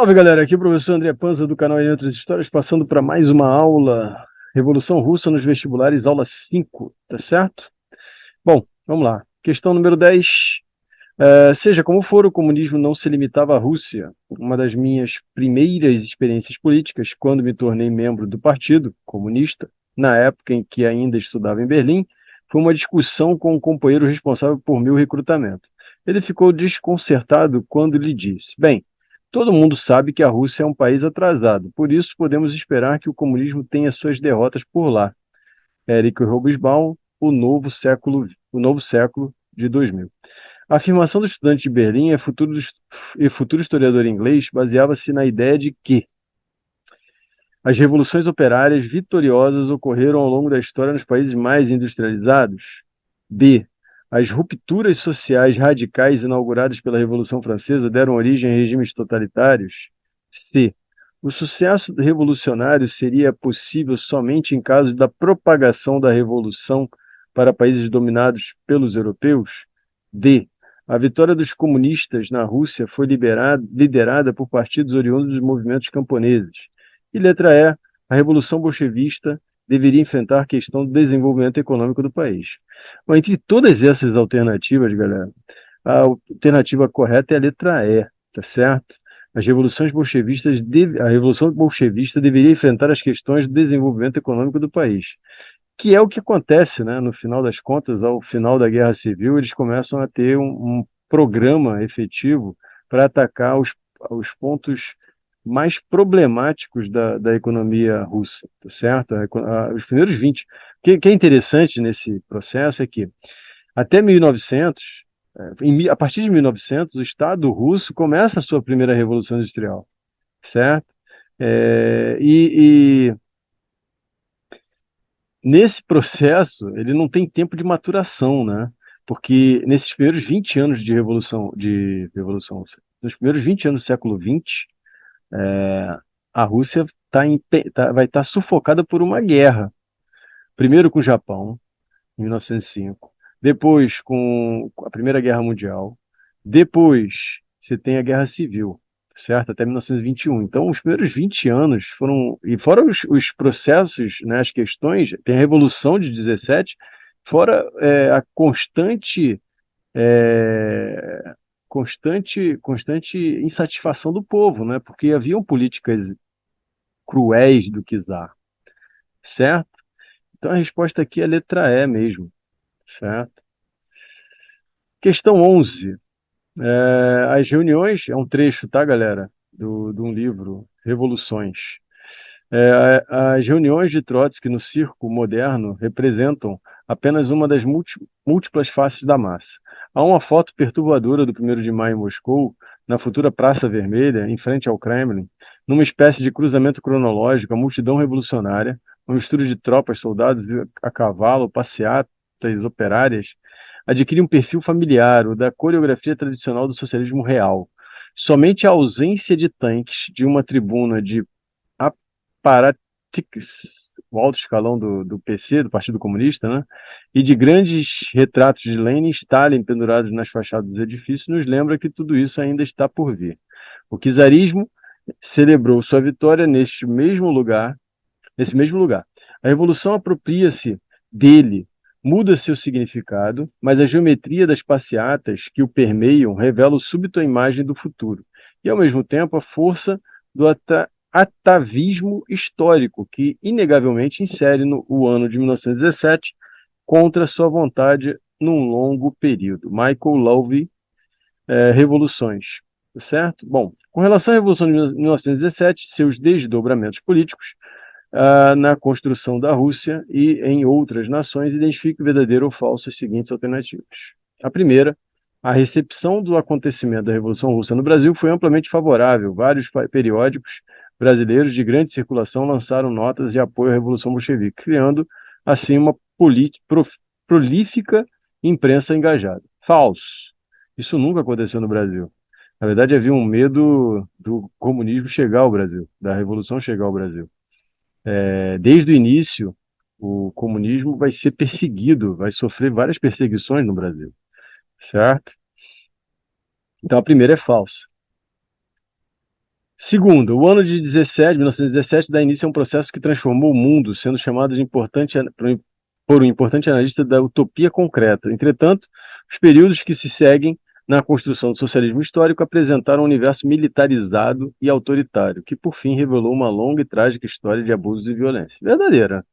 Salve galera, aqui é o professor André Panza do canal Em Outras Histórias, passando para mais uma aula Revolução Russa nos vestibulares, aula 5, tá certo? Bom, vamos lá. Questão número 10. Seja como for, o comunismo não se limitava à Rússia. Uma das minhas primeiras experiências políticas, quando me tornei membro do Partido Comunista, na época em que ainda estudava em Berlim, foi uma discussão com um companheiro responsável por meu recrutamento. Ele ficou desconcertado quando lhe disse: Bem, todo mundo sabe que a Rússia é um país atrasado, por isso podemos esperar que o comunismo tenha suas derrotas por lá. Eric Hobsbawm, o novo século de 2000. A afirmação do estudante de Berlim e futuro historiador inglês baseava-se na ideia de que as revoluções operárias vitoriosas ocorreram ao longo da história nos países mais industrializados. B. As rupturas sociais radicais inauguradas pela Revolução Francesa deram origem a regimes totalitários. C. O sucesso revolucionário seria possível somente em caso da propagação da revolução para países dominados pelos europeus. D. A vitória dos comunistas na Rússia foi liderada por partidos oriundos dos movimentos camponeses. E letra E. A Revolução Bolchevista deveria enfrentar a questão do desenvolvimento econômico do país. Bom, entre todas essas alternativas, galera, a alternativa correta é a letra E, tá certo? A Revolução Bolchevista deveria enfrentar as questões do desenvolvimento econômico do país, que é o que acontece, né? No final das contas, ao final da Guerra Civil, eles começam a ter um programa efetivo para atacar os pontos mais problemáticos da economia russa, tá certo? Os primeiros 20. O que é interessante nesse processo é que, até 1900, a partir de 1900, o Estado russo começa a sua primeira revolução industrial, certo? E nesse processo, ele não tem tempo de maturação, né? Porque nesses primeiros 20 anos nos primeiros 20 anos do século XX, a Rússia vai estar sufocada por uma guerra. Primeiro com o Japão, em 1905. Depois com a Primeira Guerra Mundial. Depois você tem a Guerra Civil, certo? Até 1921. Então, os primeiros 20 anos foram. E fora os processos, né, as questões, tem a Revolução de 17, fora a constante insatisfação do povo, né? Porque haviam políticas cruéis do czar, certo? Então a resposta aqui é a letra E mesmo, certo? Questão 11. As reuniões, é um trecho, tá, galera? De um livro, Revoluções. As reuniões de Trotsky no circo moderno representam apenas uma das múltiplas faces da massa. Há uma foto perturbadora do 1º de maio em Moscou, na futura Praça Vermelha, em frente ao Kremlin, numa espécie de cruzamento cronológico, a multidão revolucionária, uma mistura de tropas, soldados a cavalo, passeatas operárias, adquire um perfil familiar, o da coreografia tradicional do socialismo real. Somente a ausência de tanques de uma tribuna de apparatchiks, o alto escalão do PC, do Partido Comunista, né? E de grandes retratos de Lenin e Stalin pendurados nas fachadas dos edifícios, nos lembra que tudo isso ainda está por vir. O czarismo celebrou sua vitória nesse mesmo lugar. A revolução apropria-se dele, muda seu significado, mas a geometria das passeatas que o permeiam revela o súbito a imagem do futuro, e ao mesmo tempo a força do atavismo histórico, que inegavelmente insere o ano de 1917 contra sua vontade num longo período. Michael Lowy, Revoluções. Certo? Bom, com relação à Revolução de 1917, seus desdobramentos políticos, na construção da Rússia e em outras nações, identifique verdadeiro ou falso as seguintes alternativas. A primeira, a recepção do acontecimento da Revolução Russa no Brasil foi amplamente favorável. Vários periódicos brasileiros de grande circulação lançaram notas de apoio à Revolução Bolchevique, criando assim uma prolífica imprensa engajada. Falso. Isso nunca aconteceu no Brasil. Na verdade, havia um medo do comunismo chegar ao Brasil, da Revolução chegar ao Brasil. Desde o início, o comunismo vai ser perseguido, vai sofrer várias perseguições no Brasil, certo? Então a primeira é falsa. Segundo, o ano de 1917 dá início a um processo que transformou o mundo, sendo chamado de por um importante analista da utopia concreta. Entretanto, os períodos que se seguem na construção do socialismo histórico apresentaram um universo militarizado e autoritário, que por fim revelou uma longa e trágica história de abusos e violência. Verdadeira.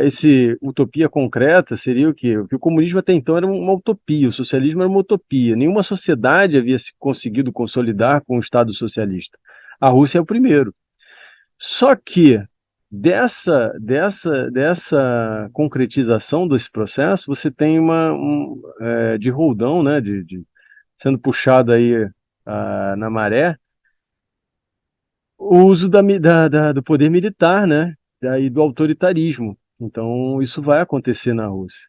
Esse utopia concreta seria o quê? O que o comunismo até então era uma utopia, o socialismo era uma utopia. Nenhuma sociedade havia se conseguido consolidar com o Estado socialista. A Rússia é o primeiro. Só que dessa concretização desse processo, você tem de roldão, né, sendo puxado aí na maré, o uso do poder militar, né, e do autoritarismo. Então, isso vai acontecer na Rússia.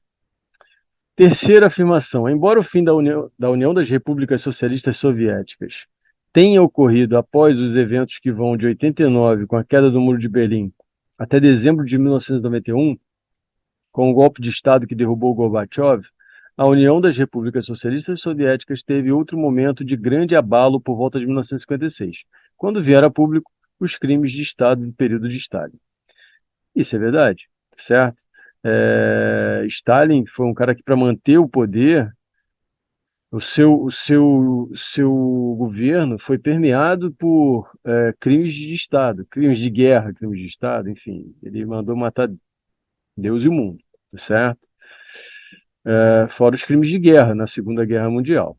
Terceira afirmação: embora o fim da União das Repúblicas Socialistas Soviéticas tenha ocorrido após os eventos que vão de 89, com a queda do Muro de Berlim, até dezembro de 1991, com o golpe de Estado que derrubou Gorbachev, a União das Repúblicas Socialistas Soviéticas teve outro momento de grande abalo por volta de 1956, quando vieram a público os crimes de Estado do período de Stalin. Isso é verdade, certo? Stalin foi um cara que, para manter o poder, o seu governo foi permeado por crimes de Estado, crimes de guerra, crimes de Estado, enfim. Ele mandou matar Deus e o mundo, certo? Fora os crimes de guerra na Segunda Guerra Mundial.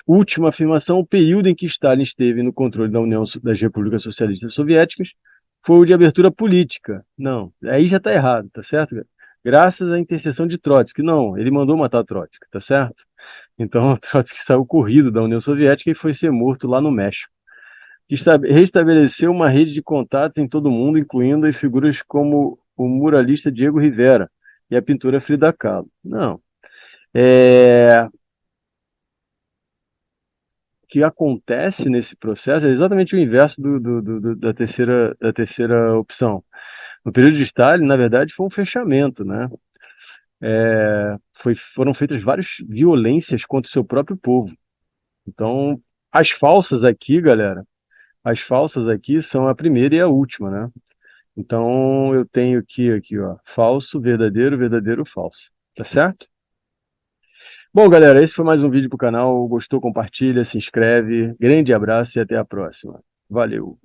Última afirmação: o período em que Stalin esteve no controle da União das Repúblicas Socialistas Soviéticas foi o de abertura política. Não, aí já está errado, tá certo? Graças à intercessão de Trotsky. Não, ele mandou matar Trotsky, tá certo? Então, Trotsky saiu corrido da União Soviética e foi ser morto lá no México. Restabeleceu uma rede de contatos em todo o mundo, incluindo as figuras como o muralista Diego Rivera e a pintora Frida Kahlo. Não. O que acontece nesse processo é exatamente o inverso da terceira opção. No período de Stalin, na verdade, foi um fechamento, né? Foram feitas várias violências contra o seu próprio povo. Então, as falsas aqui, galera, as falsas aqui são a primeira e a última, né? Então, eu tenho aqui, ó, falso, verdadeiro, verdadeiro, falso. Tá certo? Bom, galera, esse foi mais um vídeo pro canal. Gostou, compartilha, se inscreve. Grande abraço e até a próxima. Valeu!